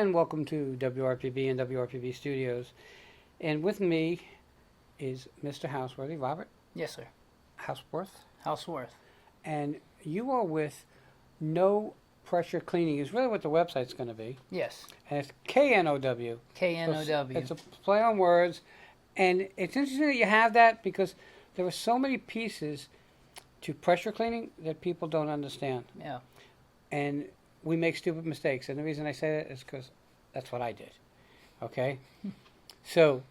and welcome to WRPB and WRPB Studios. And with me is Mr. Houseworthy, Robert Yes, sir. Houseworth. Houseworth. And you are with No Pressure Cleaning, is really what the website's going to be. Yes. And it's KNOW. KNOW. It's a play on words. And it's interesting that you have that because there are so many pieces to pressure cleaning that people don't understand. Yeah. And we make stupid mistakes. And the reason I say that is because that's what I did. Okay? So,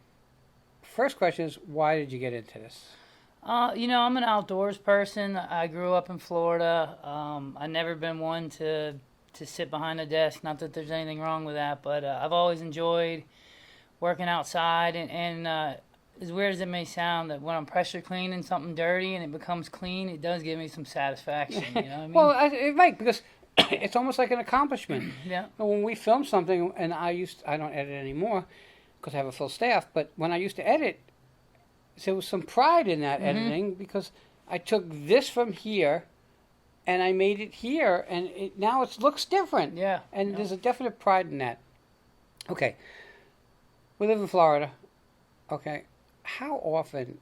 first question is, why did you get into this? I'm an outdoors person. I grew up in Florida. I've never been one to sit behind a desk. Not that there's anything wrong with that, but I've always enjoyed working outside. And as weird as it may sound, that when I'm pressure cleaning something dirty and it becomes clean, it does give me some satisfaction. You know what I mean? Well, right, because it's almost like an accomplishment. Yeah. When we film something, and I don't edit anymore because I have a full staff, but when I used to edit, there was some pride in that editing because I took this from here and I made it here, and now it looks different. Yeah. And there's a definite pride in that. Okay. We live in Florida. Okay. How often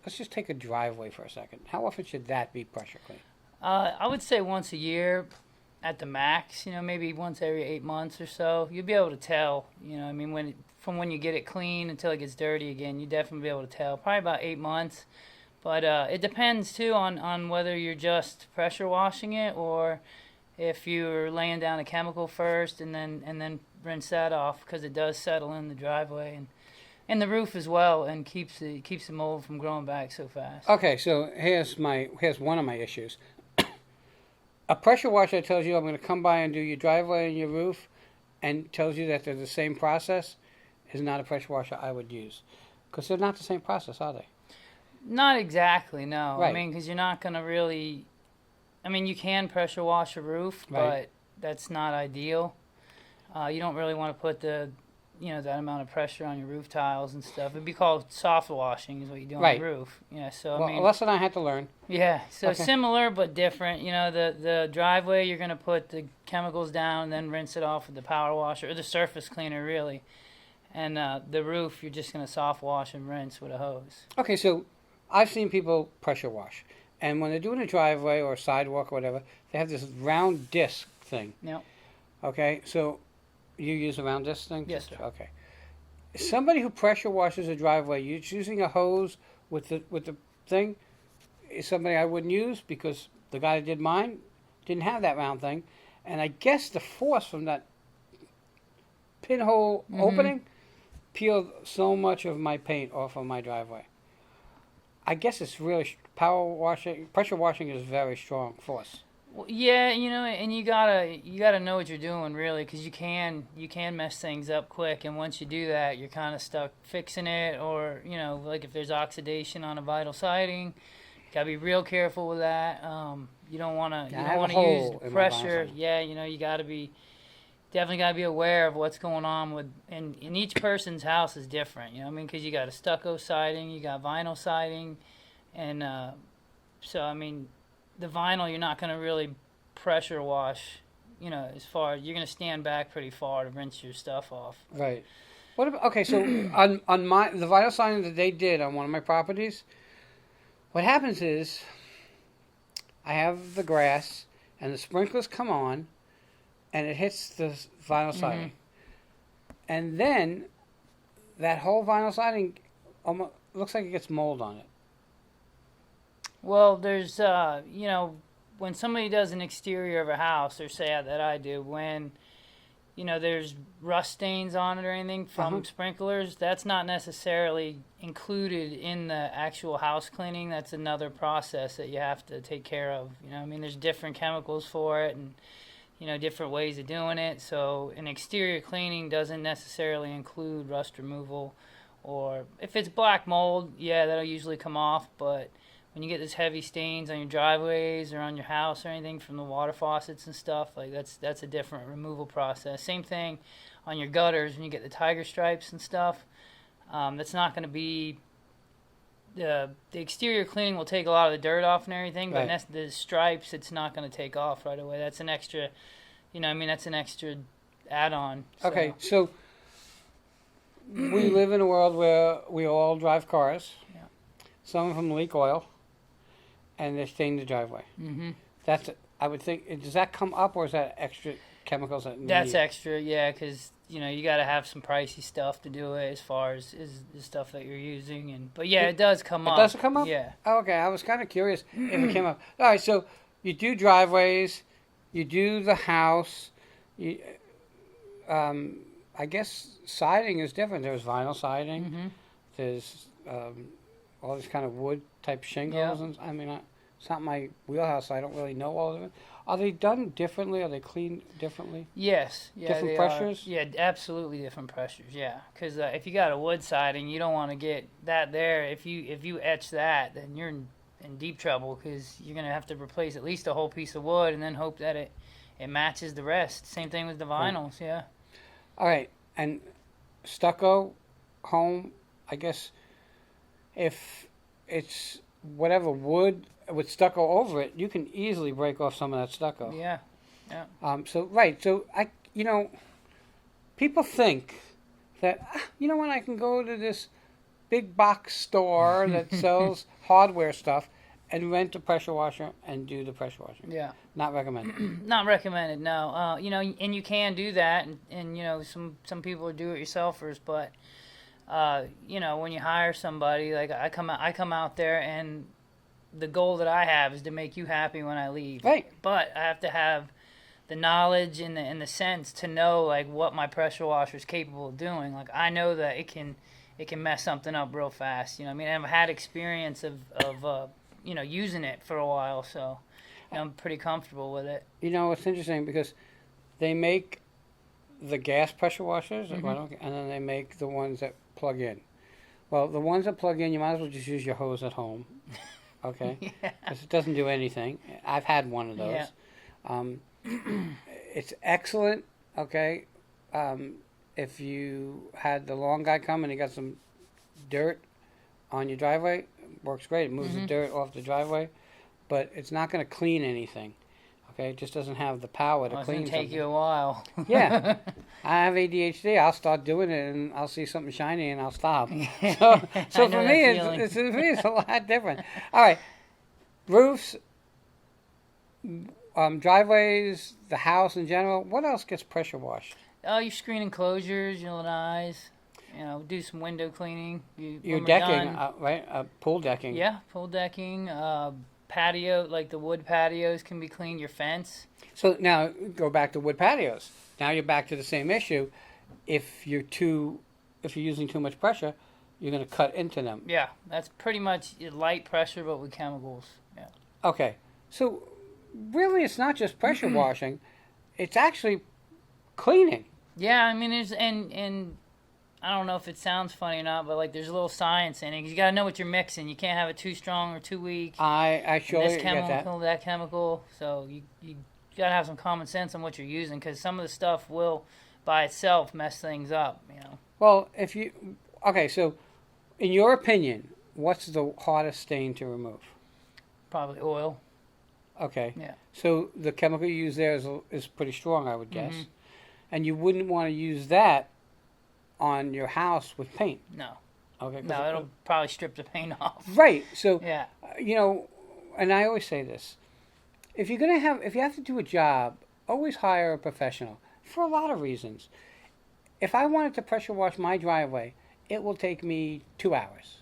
let's just take a driveway for a second. How often should that be pressure cleaned? I would say once a year at the max, maybe once every 8 months or so. You'll be able to tell, from when you get it clean until it gets dirty again, you definitely be able to tell. Probably about 8 months. But it depends, too, on whether you're just pressure washing it or if you're laying down a chemical first and then rinse that off because it does settle in the driveway and the roof as well and keeps the mold from growing back so fast. Okay, so here's one of my issues. A pressure washer tells you I'm going to come by and do your driveway and your roof and tells you that they're the same process is not a pressure washer I would use. Because they're not the same process, are they? Not exactly, no. Right. Because you're not going to really... you can pressure wash a roof, Right. but that's not ideal. You don't really want to put that amount of pressure on your roof tiles and stuff. It'd be called soft washing is what you do on Right. the roof. Yeah, so A lesson I had to learn. Yeah, so Okay. similar but different. The driveway, you're going to put the chemicals down and then rinse it off with the power washer, or the surface cleaner, really. And the roof, you're just going to soft wash and rinse with a hose. Okay, so I've seen people pressure wash. And when they're doing a driveway or a sidewalk or whatever, they have this round disc thing. Yep. Okay, so you use a round disc thing? Yes, sir. Okay. Somebody who pressure washes a driveway, using a hose with the thing, is somebody I wouldn't use because the guy that did mine didn't have that round thing. And I guess the force from that pinhole opening peeled so much of my paint off of my driveway. I guess it's really pressure washing is very strong force. Well, yeah, and you gotta know what you're doing really, because you can mess things up quick, and once you do that, you're kind of stuck fixing it, or like if there's oxidation on a vinyl siding, you gotta be real careful with that. You don't want to use pressure. Yeah, you definitely gotta be aware of what's going on with, and each person's house is different. Because you got a stucco siding, you got vinyl siding, and the vinyl, you're not going to really pressure wash, as far you're going to stand back pretty far to rinse your stuff off. Right. What about, okay, so on the vinyl siding that they did on one of my properties, what happens is I have the grass and the sprinklers come on and it hits the vinyl siding. And then that whole vinyl siding almost looks like it gets mold on it. Well, there's, when somebody does an exterior of a house, or say that I do, when, there's rust stains on it or anything from sprinklers, that's not necessarily included in the actual house cleaning. That's another process that you have to take care of. There's different chemicals for it and, different ways of doing it. So an exterior cleaning doesn't necessarily include rust removal. Or if it's black mold, yeah, that'll usually come off, but when you get these heavy stains on your driveways or on your house or anything from the water faucets and stuff, like that's a different removal process. Same thing on your gutters when you get the tiger stripes and stuff. That's not going to be the exterior cleaning will take a lot of the dirt off and everything, but Right. the stripes it's not going to take off right away. That's an extra, that's an extra add-on. So. Okay, so we live in a world where we all drive cars. Yeah. Some of them leak oil, and they stain the driveway. Mm-hmm. That's, I would think, does that come up, or is that extra chemicals that That's need? extra, yeah, because you got to have some pricey stuff to do it as far as the stuff that you're using, but yeah, it does come up. It does come up? Yeah. Oh, okay, I was kind of curious if it came up. All right, so you do driveways, you do the house. You, I guess siding is different. There's vinyl siding. Mm-hmm. There's all this kind of wood type shingles, Yeah. and I mean, it's not my wheelhouse. So I don't really know all of it. Are they done differently? Are they cleaned differently? Yes. Yeah. Different they pressures? Are. Yeah, absolutely different pressures. Yeah, because if you got a wood siding, you don't want to get that there. If you etch that, then you're in deep trouble because you're gonna have to replace at least a whole piece of wood and then hope that it matches the rest. Same thing with the vinyls. Yeah. All right, and stucco home, I guess if it's whatever wood with stucco over it, you can easily break off some of that stucco. Yeah. So people think that, when I can go to this big box store that sells hardware stuff and rent a pressure washer and do the pressure washing. Yeah. Not recommended. Not recommended. No. And you can do that, and some people are do-it-yourselfers, but when you hire somebody, like I come out there, and the goal that I have is to make you happy when I leave. Right. But I have to have the knowledge and the sense to know like what my pressure washer is capable of doing. Like I know that it can mess something up real fast. I've had experience of using it for a while, so I'm pretty comfortable with it. It's interesting because they make the gas pressure washers, Mm-hmm. and then they make the ones that plug in. Well, the ones that plug in, you might as well just use your hose at home, okay? Yeah. Because it doesn't do anything. I've had one of those. Yeah. It's excellent, okay? If you had the long guy come and he got some dirt on your driveway, works great. It moves Mm-hmm. the dirt off the driveway, but it's not going to clean anything. Okay, it just doesn't have the power to It's clean gonna take something. you a while. Yeah, I have ADHD. I'll start doing it, and I'll see something shiny, and I'll stop. So for know me, that it's a lot different. All right, roofs, driveways, the house in general. What else gets pressure washed? Your screen enclosures, your lanais. Do some window cleaning. Your when we're decking, done- right? Pool decking. Yeah, pool decking. Patio, like the wood patios, can be cleaned. Your fence. So now go back to wood patios. Now you're back to the same issue. If you're using too much pressure, you're going to cut into them. Yeah, that's pretty much light pressure, but with chemicals. Yeah. Okay, so really, it's not just pressure washing; it's actually cleaning. Yeah, I mean, there's and I don't know if it sounds funny or not, but like there's a little science in it. 'Cause you got to know what you're mixing. You can't have it too strong or too weak. I surely This get chemical, that chemical. So you got to have some common sense on what you're using, because some of the stuff will, by itself, mess things up. Well, so in your opinion, what's the hardest stain to remove? Probably oil. Okay. Yeah. So the chemical you use there is pretty strong, I would guess, Mm-hmm. and you wouldn't want to use that on your house with paint. No. Okay. No, it'll probably strip the paint off. Right. So Yeah. and I always say this: if you have to do a job, always hire a professional for a lot of reasons. If I wanted to pressure wash my driveway, it will take me 2 hours.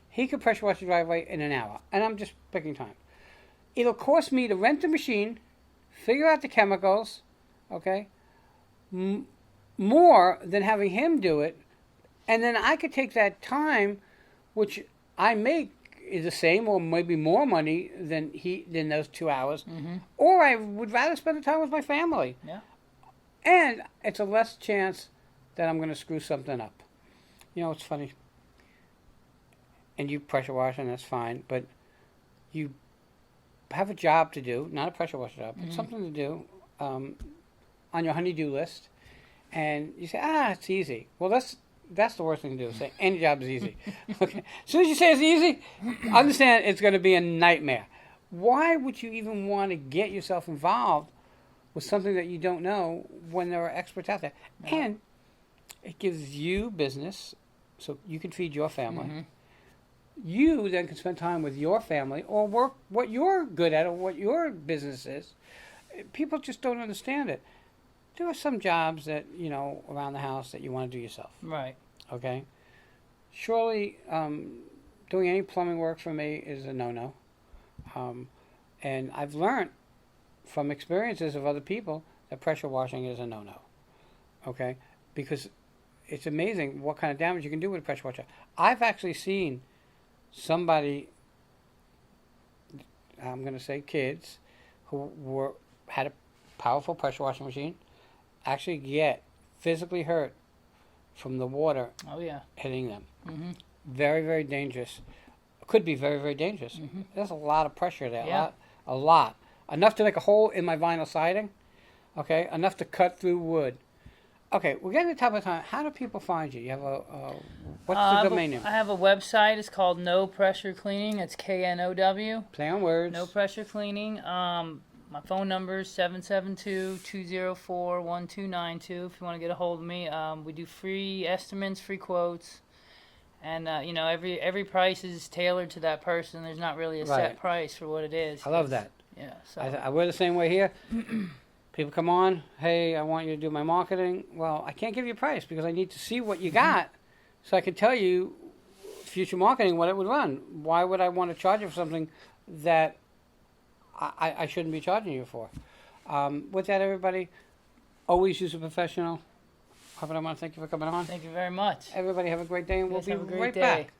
He could pressure wash the driveway in an hour, and I'm just picking time. It'll cost me to rent the machine, figure out the chemicals, okay, more than having him do it, and then I could take that time, which I make is the same or maybe more money than those 2 hours, or I would rather spend the time with my family. Yeah. And it's a less chance that I'm going to screw something up. It's funny. And you pressure wash, and that's fine, but you have a job to do, not a pressure washer job, but something to do on your honey-do list, and you say, it's easy. Well, that's the worst thing to do, say any job is easy. Okay. As soon as you say it's easy, understand it's going to be a nightmare. Why would you even want to get yourself involved with something that you don't know when there are experts out there. Yeah. And it gives you business so you can feed your family. Mm-hmm. You then can spend time with your family or work what you're good at or what your business is. People just don't understand it. There are some jobs that, around the house that you want to do yourself. Right. Okay? Surely, doing any plumbing work for me is a no-no. And I've learned from experiences of other people that pressure washing is a no-no. Okay? Because it's amazing what kind of damage you can do with a pressure washer. I've actually seen somebody, I'm going to say kids, who had a powerful pressure washing machine, actually get physically hurt from the water Oh yeah. hitting them. Mm-hmm. Very, very dangerous. Could be very, very dangerous. Mm-hmm. There's a lot of pressure there. Yeah. A lot. Enough to make a hole in my vinyl siding. Okay? Enough to cut through wood. Okay, we're getting to the top of the time. How do people find you? You have what's the domain name? I have a website. It's called No Pressure Cleaning. It's KNOW. Play on words. No Pressure Cleaning. My phone number is 772-204-1292 if you want to get a hold of me. We do free estimates, free quotes. And, every price is tailored to that person. There's not really a Right. set price for what it is. I love that. Yeah. So. I we're the same way here. People come on, hey, I want you to do my marketing. Well, I can't give you a price because I need to see what you got so I can tell you future marketing what it would run. Why would I want to charge you for something that I shouldn't be charging you for? With that, everybody, always use a professional. Harper, I want to thank you for coming on. Thank you very much. Everybody have a great day, and You we'll guys be have a great right day. back.